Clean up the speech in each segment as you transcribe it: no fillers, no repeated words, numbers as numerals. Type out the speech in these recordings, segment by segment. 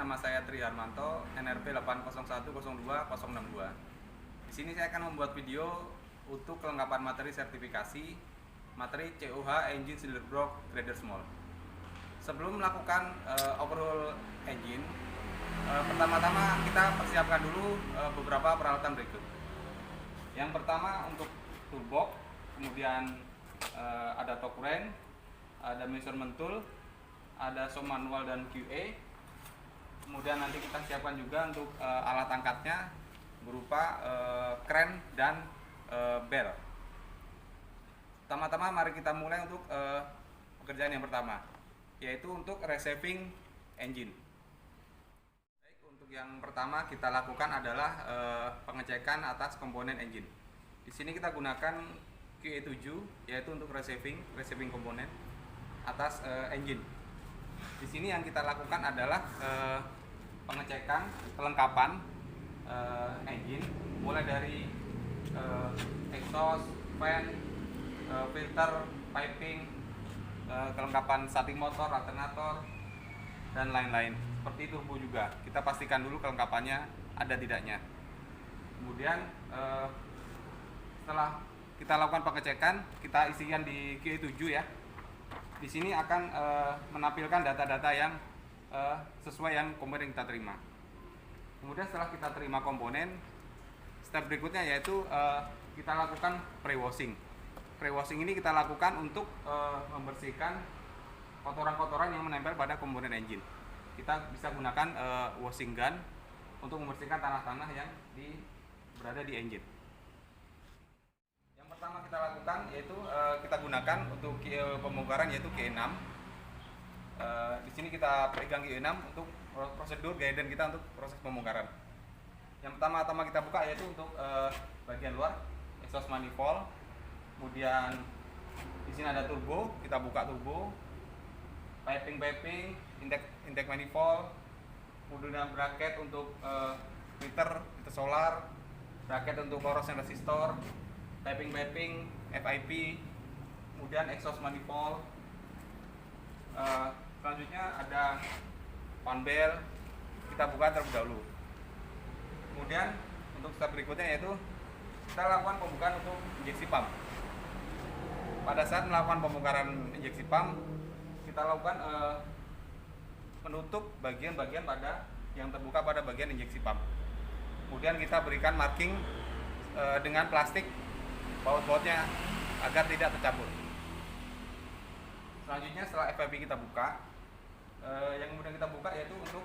nama saya Tri Harmanto, NRP 801020062. Di sini saya akan membuat video untuk kelengkapan materi sertifikasi materi COH Engine Cylinder Block Grader Small. Sebelum melakukan overhaul engine, pertama-tama kita persiapkan dulu beberapa peralatan berikut. Yang pertama untuk toolbox, kemudian ada torque wrench, ada measurement tool, ada show manual dan QA. Kemudian nanti kita siapkan juga untuk alat angkatnya berupa kren dan bel. Pertama-tama mari kita mulai untuk pekerjaan yang pertama, yaitu untuk reshaping engine. Baik, untuk yang pertama kita lakukan adalah pengecekan atas komponen engine. Di sini kita gunakan QE7, yaitu untuk reshaping komponen atas engine. Di sini yang kita lakukan adalah pengecekan kelengkapan engine, mulai dari exhaust, fan, filter, piping, kelengkapan starting motor, alternator, dan lain-lain. Seperti turbo juga, kita pastikan dulu kelengkapannya ada tidaknya. Kemudian setelah kita lakukan pengecekan, kita isikan di QE7 ya. Di sini akan menampilkan data-data yang sesuai yang komponen kita terima. Kemudian setelah kita terima komponen, step berikutnya yaitu kita lakukan pre-washing. Pre-washing ini kita lakukan untuk membersihkan kotoran-kotoran yang menempel pada komponen engine. Kita bisa gunakan washing gun untuk membersihkan tanah-tanah yang berada di engine. Pertama kita lakukan yaitu kita gunakan untuk pembongkaran yaitu G6. Di sini kita pegang G6 untuk prosedur guidance kita untuk proses pembongkaran. Yang pertama-tama kita buka yaitu untuk bagian luar exhaust manifold. Kemudian di sini ada turbo, kita buka turbo, piping, intake manifold, kemudian bracket untuk filter solar, bracket untuk corrosion resistor, piping, FIP, kemudian exhaust manifold. Selanjutnya ada fan bell, kita buka terlebih dahulu. Kemudian untuk step berikutnya yaitu kita lakukan pembukaan untuk injeksi pump. Pada saat melakukan pembongkaran injeksi pump, kita lakukan menutup bagian-bagian pada yang terbuka pada bagian injeksi pump. Kemudian kita berikan marking dengan plastik baut-bautnya agar tidak tercampur. Selanjutnya setelah FIP kita buka, yang kemudian kita buka yaitu untuk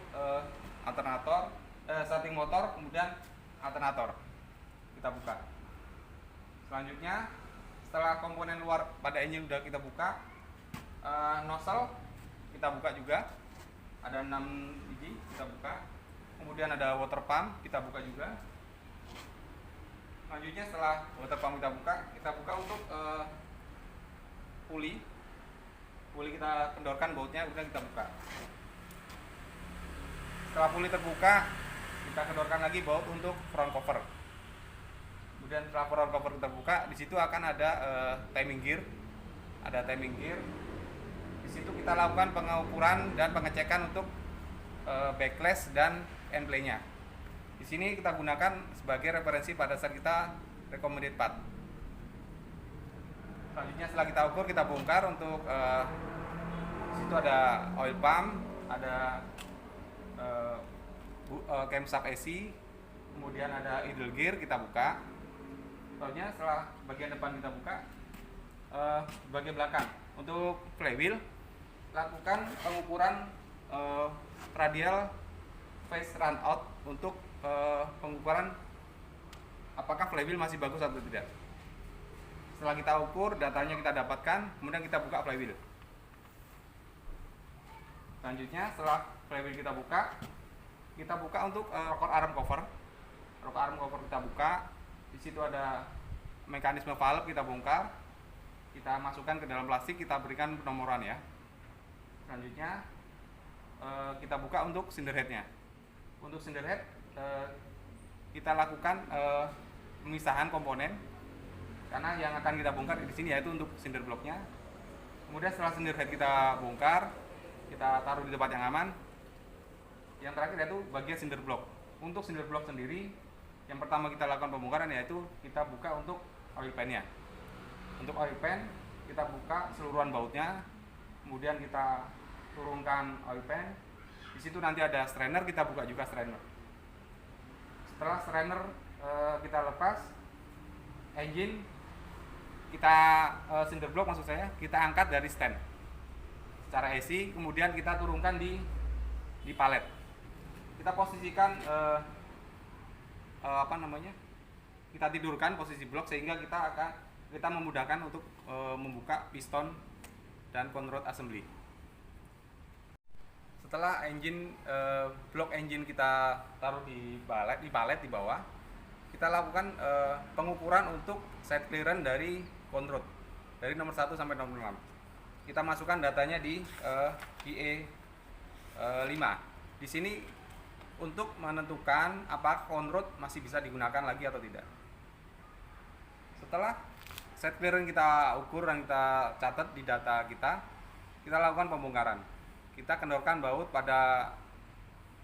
alternator, starting motor, kemudian alternator kita buka. Selanjutnya setelah komponen luar pada engine sudah kita buka, nozzle kita buka juga, ada 6 biji kita buka. Kemudian ada water pump kita buka juga. Selanjutnya setelah water pump kita buka untuk puli kita kendorkan bautnya, kemudian kita buka. Setelah puli terbuka, kita kendorkan lagi baut untuk front cover. Kemudian setelah front cover terbuka, di situ akan ada timing gear, Di situ kita lakukan pengukuran dan pengecekan untuk backlash dan end play-nya. Di sini kita gunakan sebagai referensi pada saat kita recommended part. Selanjutnya setelah kita ukur, kita bongkar untuk di situ ada oil pump, ada camshaft AC, kemudian ada idle gear kita buka. Selanjutnya setelah bagian depan kita buka, bagian belakang untuk flywheel lakukan pengukuran radial phase run out untuk pengukuran apakah flywheel masih bagus atau tidak. Setelah kita ukur, datanya kita dapatkan, kemudian kita buka flywheel. Selanjutnya setelah flywheel kita buka untuk rocker arm cover. Rocker arm cover kita buka. Di situ ada mekanisme valve kita bongkar. Kita masukkan ke dalam plastik, kita berikan penomoran ya. Selanjutnya kita buka untuk cylinder head-nya. Untuk cylinder head kita lakukan pemisahan komponen karena yang akan kita bongkar di sini yaitu untuk cylinder blocknya. Kemudian setelah cylinder head kita bongkar, kita taruh di tempat yang aman. yang terakhir yaitu bagian cinder block. Untuk cinder block sendiri, yang pertama kita lakukan pembongkaran yaitu kita buka untuk oil pan-nya. Untuk oil pan kita buka seluruhan bautnya, kemudian kita turunkan oil pan. Di situ nanti ada strainer, kita buka juga strainer. Setelah strainer kita lepas, engine kita cinder block maksud saya kita angkat dari stand secara AC, kemudian kita turunkan di palet. Kita posisikan kita tidurkan posisi blok sehingga kita memudahkan untuk membuka piston dan conrod assembly. Setelah blok engine kita taruh di palet di bawah, kita lakukan pengukuran untuk side clearance dari conrod dari nomor 1 sampai nomor 6. Kita masukkan datanya di GE5. Di sini untuk menentukan apakah conrod masih bisa digunakan lagi atau tidak. Setelah side clearance kita ukur dan kita catat di data kita lakukan pembongkaran. Kita kendorkan baut pada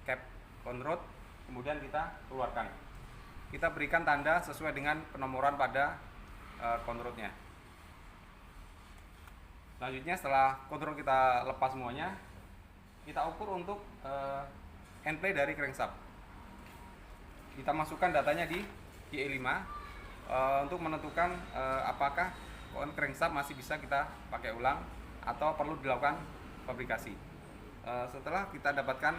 cap conrod, kemudian kita keluarkan. Kita berikan tanda sesuai dengan penomoran pada conrodnya. Selanjutnya setelah conrod kita lepas semuanya, kita ukur untuk end play dari crankshaft. Kita masukkan datanya di GE5 untuk menentukan apakah crankshaft masih bisa kita pakai ulang atau perlu dilakukan fabrikasi. Setelah kita dapatkan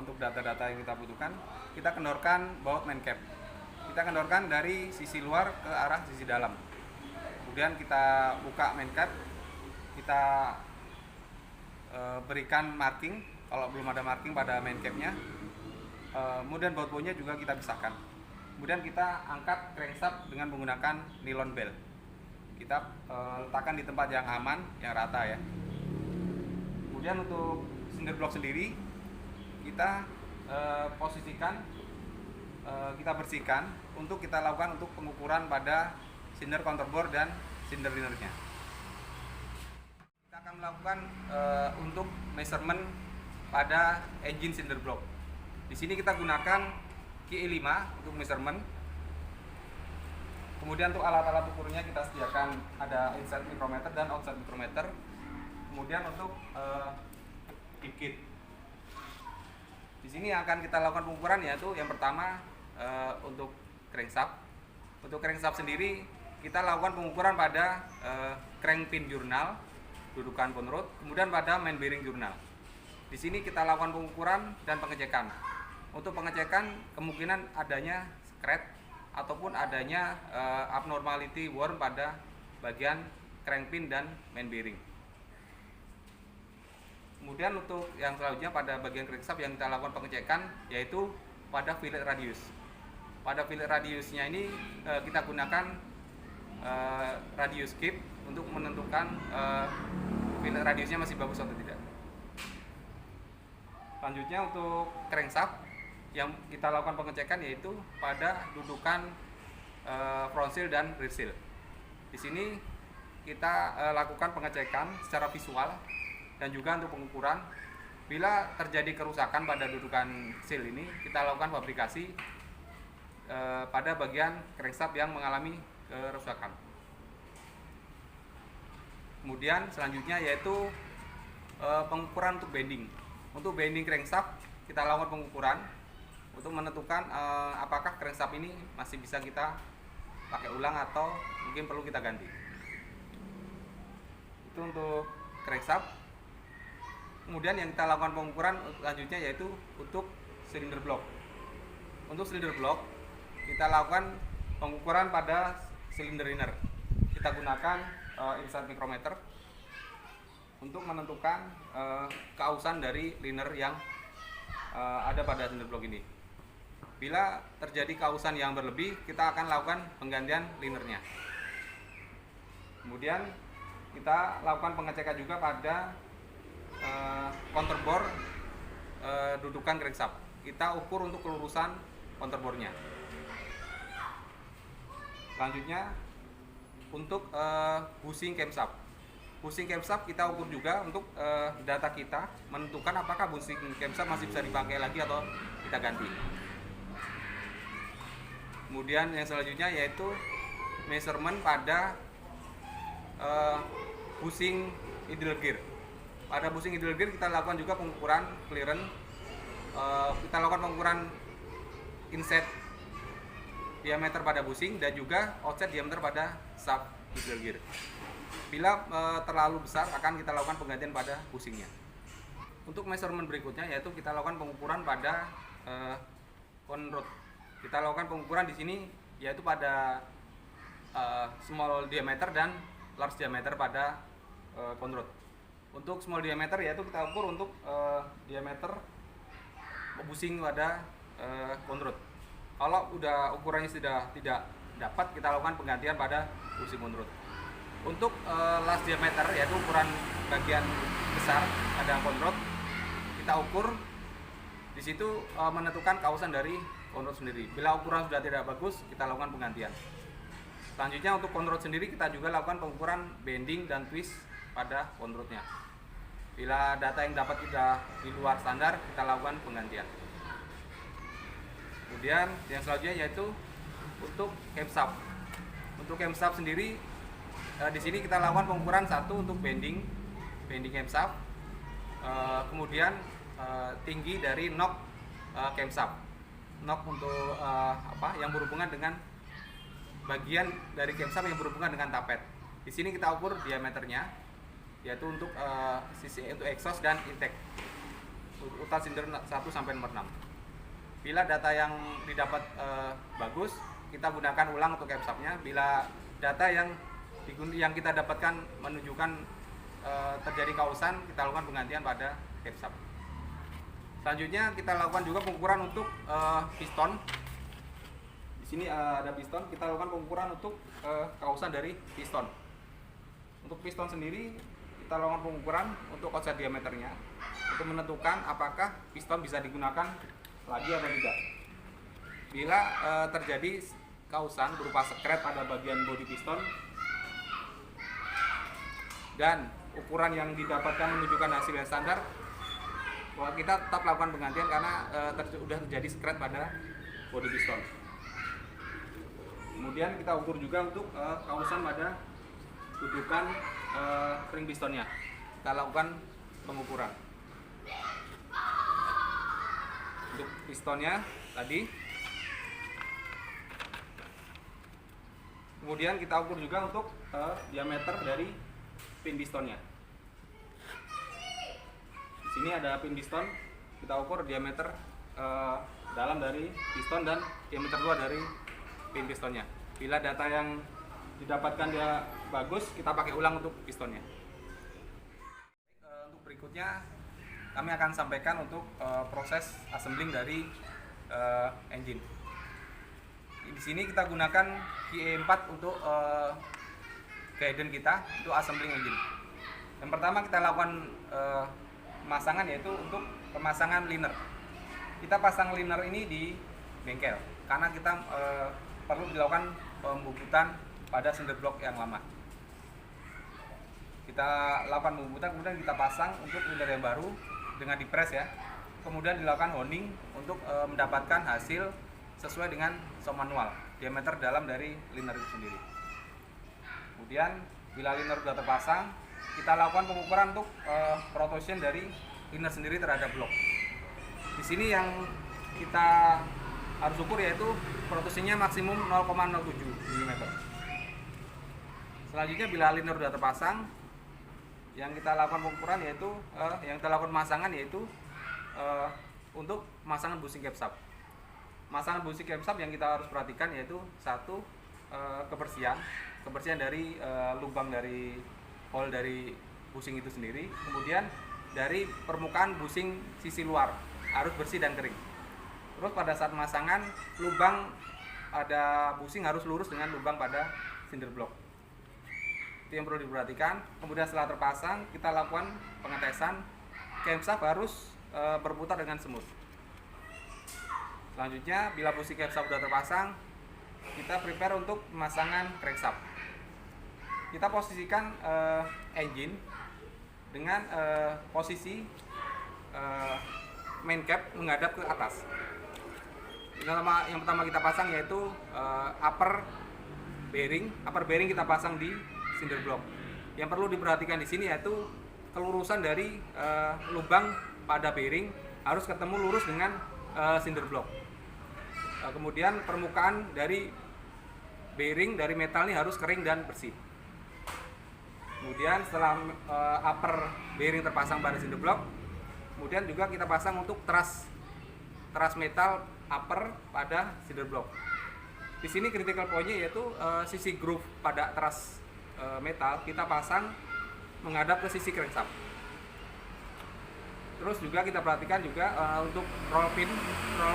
untuk data-data yang kita butuhkan, kita kendorkan baut main cap. Kita kendorkan dari sisi luar ke arah sisi dalam. Kemudian kita buka main cap, kita berikan marking kalau belum ada marking pada main capnya. Kemudian baut baunya juga kita pisahkan. Kemudian kita angkat crankshaft dengan menggunakan nylon belt. Kita letakkan di tempat yang aman, yang rata ya. Kemudian untuk cinder block sendiri kita posisikan, kita bersihkan untuk kita lakukan untuk pengukuran pada cinder counterbore dan cinder linernya. Kita akan melakukan untuk measurement pada engine cinder block. Di sini kita gunakan GE5 untuk measurement. Kemudian untuk alat-alat ukurnya kita sediakan ada inside micrometer dan outside micrometer. Kemudian untuk tip kit. Di sini akan kita lakukan pengukuran yaitu yang pertama untuk crankshaft. Untuk crankshaft sendiri kita lakukan pengukuran pada crank pin jurnal, dudukan conrod, kemudian pada main bearing jurnal. Di sini kita lakukan pengukuran dan pengecekan. Untuk pengecekan kemungkinan adanya scratch ataupun adanya abnormality worn pada bagian crank pin dan main bearing. Kemudian untuk yang selanjutnya pada bagian crankshaft yang kita lakukan pengecekan yaitu pada fillet radius. Pada fillet radiusnya ini kita gunakan radius keep untuk menentukan fillet radiusnya masih bagus atau tidak. Selanjutnya untuk crankshaft yang kita lakukan pengecekan yaitu pada dudukan front seal dan rear seal. Di sini kita lakukan pengecekan secara visual dan juga untuk pengukuran. Bila terjadi kerusakan pada dudukan seal ini, kita lakukan fabrikasi pada bagian crankshaft yang mengalami kerusakan. Kemudian selanjutnya yaitu pengukuran untuk bending. Untuk bending crankshaft kita lakukan pengukuran untuk menentukan apakah crankshaft ini masih bisa kita pakai ulang atau mungkin perlu kita ganti. Itu untuk crankshaft. Kemudian yang kita lakukan pengukuran selanjutnya yaitu untuk silinder block. Untuk silinder block kita lakukan pengukuran pada silinder liner. Kita gunakan inside micrometer untuk menentukan keausan dari liner yang ada pada silinder block ini. Bila terjadi keausan yang berlebih, kita akan lakukan penggantian linernya. Kemudian kita lakukan pengecekan juga pada counterbore dudukan crankshaft. Kita ukur untuk kelurusan counterbore-nya. Selanjutnya untuk bushing camshaft. Busing camshaft kita ukur juga untuk data kita menentukan apakah busing camshaft masih bisa dipakai lagi atau kita ganti. Kemudian yang selanjutnya yaitu measurement pada busing idle gear. Pada busing idle gear kita lakukan juga pengukuran clearance, kita lakukan pengukuran inset diameter pada busing dan juga offset diameter pada shaft idle gear. Bila terlalu besar akan kita lakukan penggantian pada busingnya. Untuk measurement berikutnya yaitu kita lakukan pengukuran pada conrod. Kita lakukan pengukuran di sini yaitu pada small diameter dan large diameter pada conrod. Untuk small diameter yaitu kita ukur untuk diameter busing pada conrod. Kalau udah ukurannya sudah tidak dapat, kita lakukan penggantian pada busing conrod. Untuk large diameter yaitu ukuran bagian besar pada conrod, kita ukur di situ menentukan kausan dari conrod sendiri. Bila ukuran sudah tidak bagus, kita lakukan penggantian. Selanjutnya untuk conrod sendiri kita juga lakukan pengukuran bending dan twist pada conrodnya. Bila data yang dapat kita di luar standar, kita lakukan penggantian. Kemudian yang selanjutnya yaitu untuk camshaft. Untuk camshaft sendiri di sini kita lakukan pengukuran satu untuk bending camshaft, kemudian tinggi dari nok camshaft. Nok untuk yang berhubungan dengan bagian dari camshaft yang berhubungan dengan tapet. Di sini kita ukur diameternya, yaitu untuk sisi untuk exhaust dan intake urutan silinder 1 sampai nomor 6. Bila data yang didapat bagus, kita gunakan ulang untuk camshaftnya. Bila data yang kita dapatkan menunjukkan terjadi kausan, kita lakukan penggantian pada camshaft. Selanjutnya kita lakukan juga pengukuran untuk piston. Di sini ada piston, kita lakukan pengukuran untuk kausan dari piston. Untuk piston sendiri kita lakukan pengukuran untuk offset diameternya untuk menentukan apakah piston bisa digunakan lagi atau tidak. Bila terjadi kausan berupa skret pada bagian bodi piston dan ukuran yang didapatkan menunjukkan hasil yang standar, bahwa kita tetap lakukan penggantian karena sudah terjadi skret pada bodi piston. Kemudian kita ukur juga untuk kausan pada dudukan ring pistonnya. Kita lakukan pengukuran. Untuk pistonnya tadi. Kemudian kita ukur juga untuk diameter dari pin pistonnya. Di sini ada pin piston, kita ukur diameter dalam dari piston dan diameter luar dari pin pistonnya. Bila data yang didapatkan dia bagus, kita pakai ulang untuk pistonnya. Untuk berikutnya kami akan sampaikan untuk proses assembling dari engine. Di sini kita gunakan QE4 untuk guidance kita untuk assembling engine. Yang pertama kita lakukan pemasangan yaitu untuk pemasangan liner. Kita pasang liner ini di bengkel karena kita perlu dilakukan pembubutan pada cinder block yang lama. Kita lakukan pembubutan, kemudian kita pasang untuk liner yang baru dengan dipres ya. Kemudian dilakukan honing untuk mendapatkan hasil sesuai dengan shop manual, diameter dalam dari liner itu sendiri. Kemudian bila liner sudah terpasang, kita lakukan pengukuran untuk protrusion dari liner sendiri terhadap blok. Di sini yang kita harus ukur yaitu protrusinya maksimum 0,07 mm. Selanjutnya bila liner sudah terpasang, yang kita lakukan pengukuran yaitu yang kita lakukan pemasangan yaitu untuk pemasangan busing camshaft. Pemasangan busing camshaft yang kita harus perhatikan yaitu satu, kebersihan dari lubang dari hole dari busing itu sendiri, kemudian dari permukaan busing sisi luar harus bersih dan kering. Terus pada saat pemasangan, lubang pada busing harus lurus dengan lubang pada cinder block. Itu yang perlu diperhatikan. Kemudian setelah terpasang, kita lakukan pengetesan. Camshaft harus berputar dengan semut. Selanjutnya, bila busing camshaft sudah terpasang, kita prepare untuk pemasangan crankshaft. kita posisikan engine dengan posisi main cap menghadap ke atas. Yang pertama kita pasang yaitu upper bearing kita pasang di cinder block. Yang perlu diperhatikan di sini yaitu kelurusan dari lubang pada bearing harus ketemu lurus dengan cinder block. Kemudian permukaan dari bearing dari metal ini harus kering dan bersih. Kemudian setelah upper bearing terpasang pada cinder block, kemudian juga kita pasang untuk truss metal upper pada cinder block. Di sini critical point-nya yaitu sisi groove pada truss metal kita pasang menghadap ke sisi crankshaft. Terus juga kita perhatikan juga untuk roll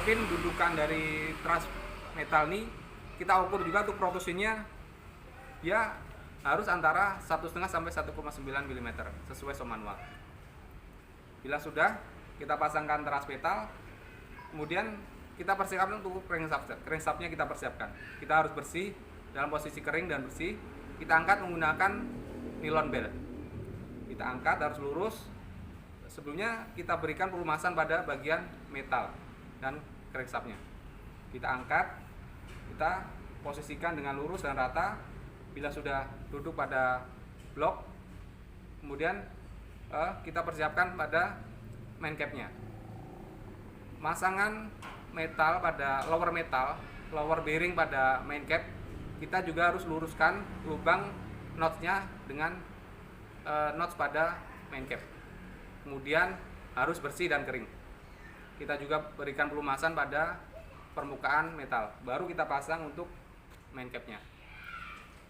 pin dudukan dari truss metal ini kita ukur juga untuk protrusionnya ya harus antara 1,5 sampai 1,9 mm sesuai som manual. Bila sudah kita pasangkan truss metal, kemudian kita persiapkan untuk crankshaftnya kita persiapkan. Kita harus bersih dalam posisi kering dan bersih. Kita angkat menggunakan nylon belt. Kita angkat harus lurus. Sebelumnya kita berikan pelumasan pada bagian metal dan crankshaftnya. Kita angkat, kita posisikan dengan lurus dan rata. Bila sudah duduk pada blok, kemudian kita persiapkan pada main capnya. Masangan metal pada lower bearing pada main cap, kita juga harus luruskan lubang notch-nya dengan notch pada main cap. Kemudian harus bersih dan kering. Kita juga berikan pelumasan pada permukaan metal, baru kita pasang untuk main capnya.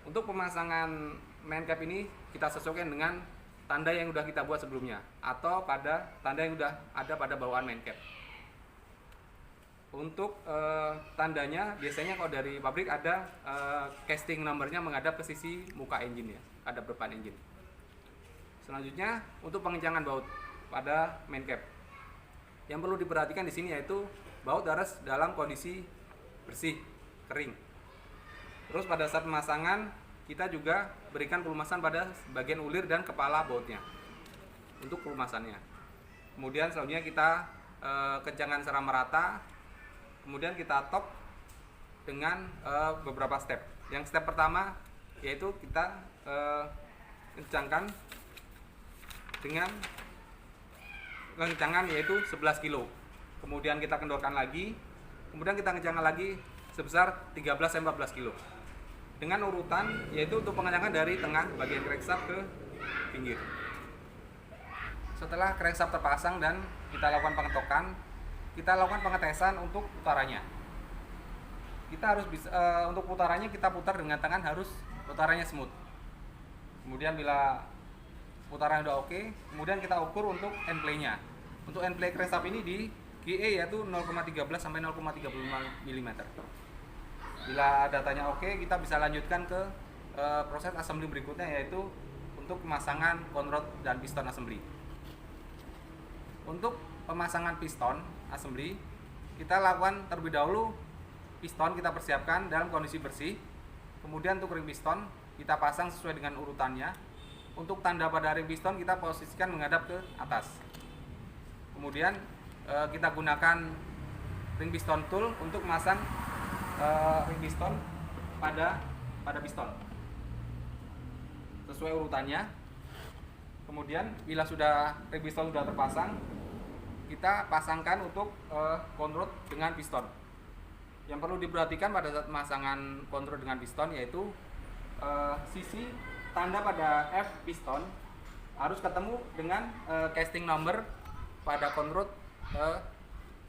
Untuk pemasangan main cap ini kita sesuaikan dengan tanda yang sudah kita buat sebelumnya atau pada tanda yang sudah ada pada bawaan main cap. Untuk tandanya biasanya kalau dari pabrik ada casting numbernya menghadap ke sisi muka engine ya, hadap depan engine. Selanjutnya untuk pengencangan baut pada main cap. Yang perlu diperhatikan di sini yaitu baut harus dalam kondisi bersih, kering. Terus pada saat pemasangan kita juga berikan pelumasan pada bagian ulir dan kepala bautnya untuk pelumasannya. Kemudian selanjutnya kita kencangkan secara merata. Kemudian kita top dengan beberapa step. Yang step pertama yaitu kita kencangkan dengan kencangan yaitu 11 kilo. Kemudian kita kendorkan lagi. Kemudian kita kencangkan lagi sebesar 13-14 kilo. Dengan urutan yaitu untuk pengencangan dari tengah bagian crankshaft ke pinggir. Setelah crankshaft terpasang dan kita lakukan pengetokan, kita lakukan pengetesan untuk putarannya. Kita harus bisa untuk putarannya kita putar dengan tangan harus putarannya smooth. Kemudian bila putaran udah oke, kemudian kita ukur untuk end play-nya. Untuk end play crankshaft ini di GE yaitu 0,13 sampai 0,35 mm. Bila datanya oke, kita bisa lanjutkan ke proses assembly berikutnya yaitu untuk pemasangan conrod dan piston assembly. Untuk pemasangan piston assembly, kita lakukan terlebih dahulu piston kita persiapkan dalam kondisi bersih. Kemudian untuk ring piston kita pasang sesuai dengan urutannya. Untuk tanda pada ring piston kita posisikan menghadap ke atas. Kemudian kita gunakan ring piston tool untuk memasang ring piston pada piston sesuai urutannya. Kemudian bila sudah ring piston sudah terpasang, kita pasangkan untuk conrod dengan piston. Yang perlu diperhatikan pada saat pemasangan conrod dengan piston yaitu sisi tanda pada F piston harus ketemu dengan casting number pada conrod.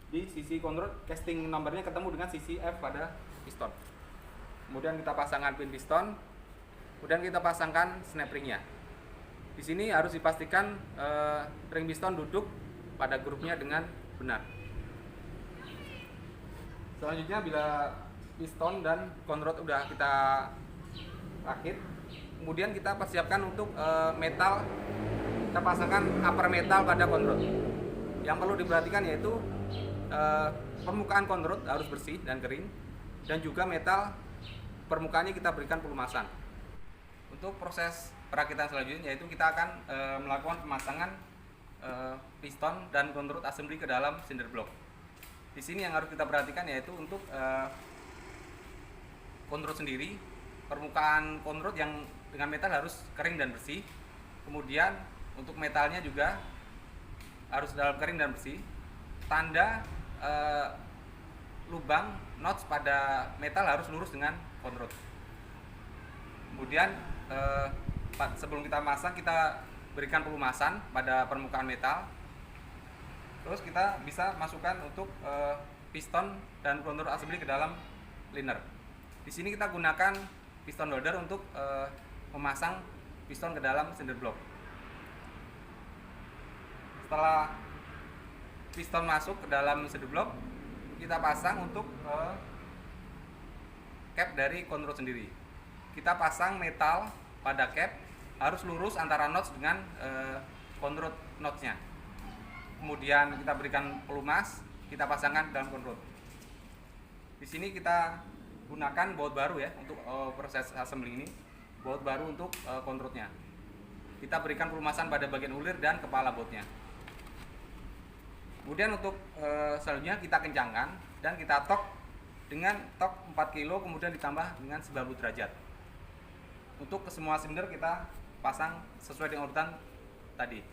Di sisi conrod casting numbernya ketemu dengan sisi F pada piston. Kemudian kita pasangkan pin piston, kemudian kita pasangkan snap ringnya. Di sini harus dipastikan ring piston duduk pada grupnya dengan benar. Selanjutnya bila piston dan conrod udah kita rakit, kemudian kita persiapkan untuk metal, kita pasangkan upper metal pada conrod. Yang perlu diperhatikan yaitu permukaan conrod harus bersih dan kering, dan juga metal permukaannya kita berikan pelumasan. Untuk proses perakitan selanjutnya yaitu kita akan melakukan pemasangan piston dan control assembly ke dalam cinder block. Di sini yang harus kita perhatikan yaitu untuk control sendiri, permukaan control yang dengan metal harus kering dan bersih. Kemudian untuk metalnya juga harus dalam kering dan bersih. Tanda lubang notch pada metal harus lurus dengan control. Kemudian sebelum kita masang, kita berikan pelumasan pada permukaan metal. Terus kita bisa masukkan untuk piston dan control assembly ke dalam liner. Di sini kita gunakan piston holder untuk memasang piston ke dalam cinder block. Setelah piston masuk ke dalam cinder block, kita pasang untuk cap dari control sendiri. Kita pasang metal pada cap harus lurus antara notch dengan control notchnya. Kemudian kita berikan pelumas, kita pasangkan dalam control. Di sini kita gunakan baut baru ya untuk proses assembly ini, baut baru untuk controlnya. Kita berikan pelumasan pada bagian ulir dan kepala bautnya. Kemudian untuk selanjutnya kita kencangkan dan kita tok dengan tok 4 kilo, kemudian ditambah dengan 90 derajat. Untuk ke semua silinder kita pasang sesuai dengan urutan tadi.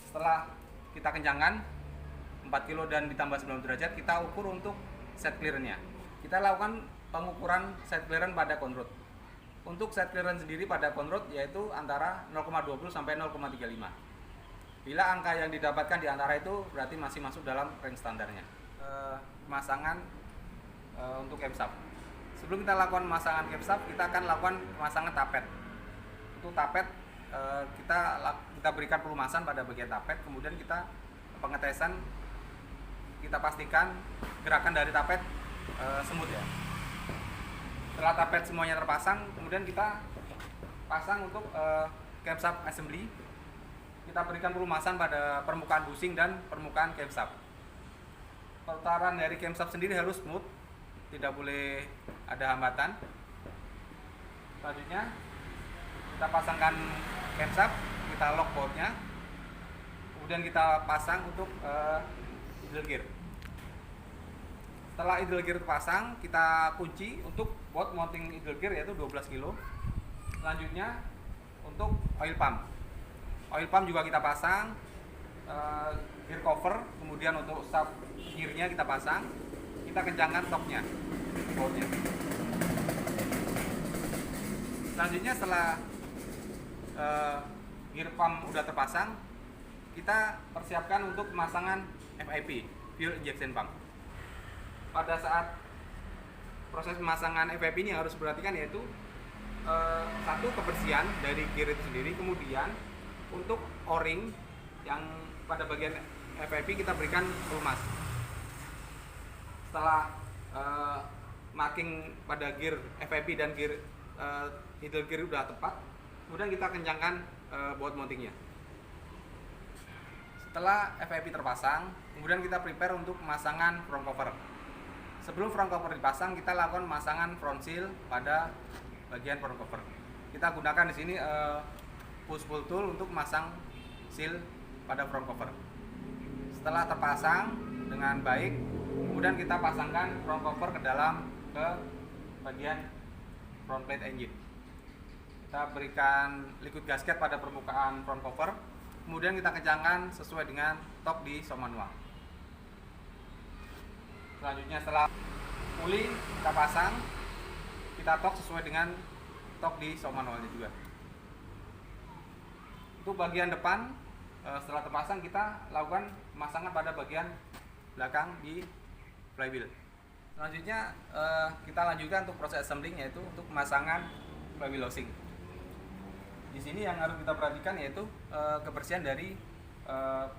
Setelah kita kencangkan 4 kilo dan ditambah 90 derajat, kita ukur untuk set clearance-nya. Kita lakukan pengukuran set clearance pada control. Untuk set clearance sendiri pada control yaitu antara 0,20 sampai 0,35. Bila angka yang didapatkan di antara itu berarti masih masuk dalam range standarnya. Pemasangan untuk camshaft. Sebelum kita lakukan pemasangan camshaft, kita akan lakukan pemasangan tapet. Untuk tapet kita berikan pelumasan pada bagian tapet, kemudian kita pengetesan, kita pastikan gerakan dari tapet semut ya. Setelah tapet semuanya terpasang, kemudian kita pasang untuk camshaft assembly. Kita berikan pelumasan pada permukaan bushing dan permukaan camshaft. Perputaran dari camshaft sendiri harus smooth, tidak boleh ada hambatan. Selanjutnya kita pasangkan camshaft, kita lock boltnya, kemudian kita pasang untuk idle gear. Setelah idle gear terpasang, kita kunci untuk bolt mounting idle gear yaitu 12 kilo. Selanjutnya untuk oil pump. Oil pump juga kita pasang, gear cover, kemudian untuk sub gearnya kita pasang, kita kencangkan toknya, boltnya. Selanjutnya setelah gear pump udah terpasang, kita persiapkan untuk pemasangan FIP, fuel injection pump. Pada saat proses pemasangan FIP ini harus diperhatikan yaitu satu, kebersihan dari gear itu sendiri, kemudian untuk o-ring yang pada bagian FIP kita berikan pelumas. Setelah marking pada gear FIP dan gear idle gear udah tepat, kemudian kita kencangkan bolt mountingnya. Setelah FIP terpasang, kemudian kita prepare untuk pemasangan front cover. Sebelum front cover dipasang, kita lakukan pemasangan front seal pada bagian front cover. Kita gunakan di sini push pull tool untuk memasang seal pada front cover. Setelah terpasang dengan baik, kemudian kita pasangkan front cover ke bagian front plate engine. Kita berikan liquid gasket pada permukaan front cover, kemudian kita kencangkan sesuai dengan tok di shock manual. Selanjutnya setelah pulih kita pasang, kita tok sesuai dengan tok di shock manualnya juga. Untuk bagian depan, setelah terpasang kita lakukan pemasangan pada bagian belakang di flywheel. Selanjutnya kita lanjutkan untuk proses assembling, yaitu untuk pemasangan flywheel housing. Di sini yang harus kita perhatikan yaitu kebersihan dari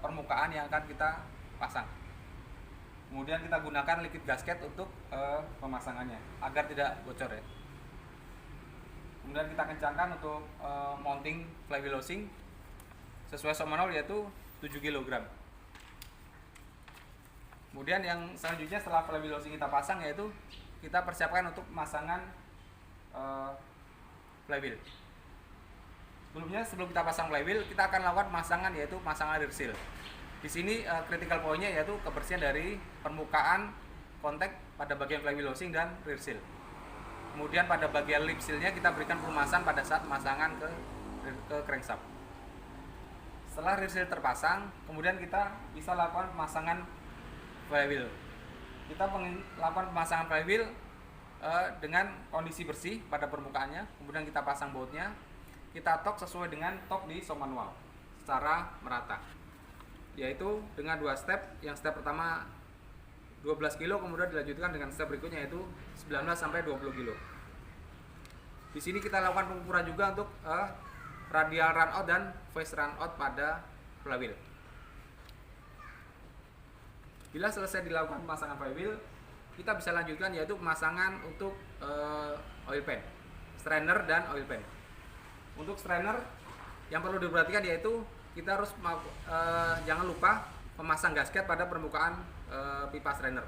permukaan yang akan kita pasang. Kemudian kita gunakan liquid gasket untuk pemasangannya agar tidak bocor ya. Kemudian kita kencangkan untuk mounting flywheel housing sesuai shock manual yaitu 7 kg. Kemudian yang selanjutnya setelah flywheel housing kita pasang yaitu kita persiapkan untuk pemasangan flywheel. Sebelum kita pasang flywheel, kita akan lakukan pemasangan, yaitu pemasangan rear seal. Di sini critical point-nya yaitu kebersihan dari permukaan kontak pada bagian flywheel housing dan rear seal. Kemudian pada bagian lip seal-nya kita berikan pelumasan pada saat pemasangan ke crankshaft. Setelah rear seal terpasang, kemudian kita bisa lakukan pemasangan flywheel. Kita lakukan pemasangan flywheel dengan kondisi bersih pada permukaannya. Kemudian kita pasang bautnya, kita torque sesuai dengan torque di shock manual secara merata, yaitu dengan 2 step. Yang step pertama 12 kilo, kemudian dilanjutkan dengan step berikutnya yaitu 19 sampai 20 kilo. Di sini kita lakukan pengukuran juga untuk radial run out dan face run out pada flywheel. Bila selesai dilakukan pemasangan flywheel, kita bisa lanjutkan yaitu pemasangan untuk oil pan, strainer dan oil pan. Untuk strainer yang perlu diperhatikan yaitu kita harus jangan lupa memasang gasket pada permukaan pipa strainer,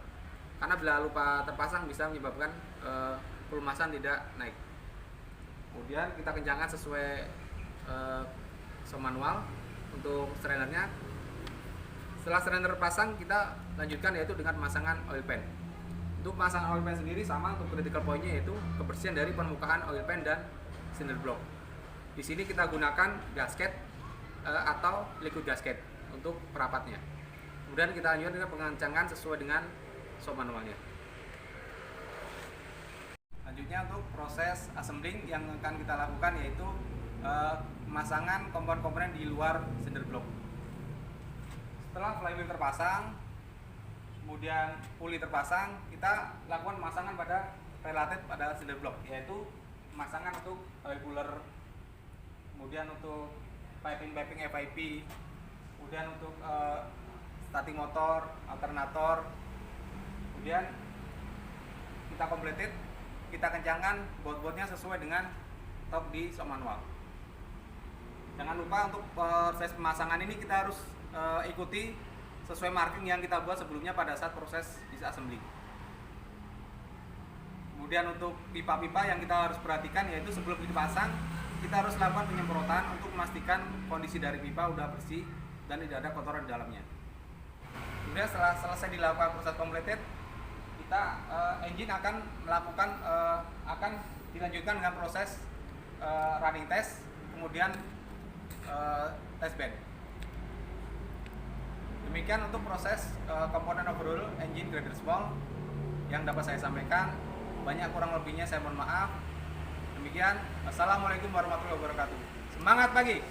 karena bila lupa terpasang bisa menyebabkan pelumasan tidak naik. Kemudian kita kencangkan sesuai shock manual untuk strainernya. Setelah strainer pasang, kita lanjutkan yaitu dengan pemasangan oil pan. Untuk pemasangan oil pan sendiri sama untuk critical point-nya yaitu kebersihan dari permukaan oil pan dan cylinder block. Di sini kita gunakan gasket atau liquid gasket untuk perapatnya. Kemudian kita lanjutkan dengan pengencangan sesuai dengan shock manualnya. Selanjutnya untuk proses assembling yang akan kita lakukan yaitu pemasangan komponen-komponen di luar cylinder block. Setelah flywheel terpasang, kemudian puli terpasang, kita lakukan pemasangan pada related pada cylinder block, yaitu pemasangan untuk oil cooler, kemudian untuk piping FIP, kemudian untuk starting motor, alternator, kemudian kita completed, kita kencangkan baut-bautnya sesuai dengan torque di shock manual. Jangan lupa untuk proses pemasangan ini kita harus ikuti sesuai marking yang kita buat sebelumnya pada saat proses disassembly. Kemudian untuk pipa-pipa yang kita harus perhatikan yaitu sebelum dipasang kita harus lakukan penyemprotan untuk memastikan kondisi dari pipa udah bersih dan tidak ada kotoran di dalamnya. Kemudian setelah selesai dilakukan proses completed, kita engine akan melakukan akan dilanjutkan dengan proses running test, kemudian test bed. Demikian untuk proses komponen overhaul engine grader small yang dapat saya sampaikan. Banyak kurang lebihnya saya mohon maaf. Demikian, assalamualaikum warahmatullahi wabarakatuh. Semangat pagi!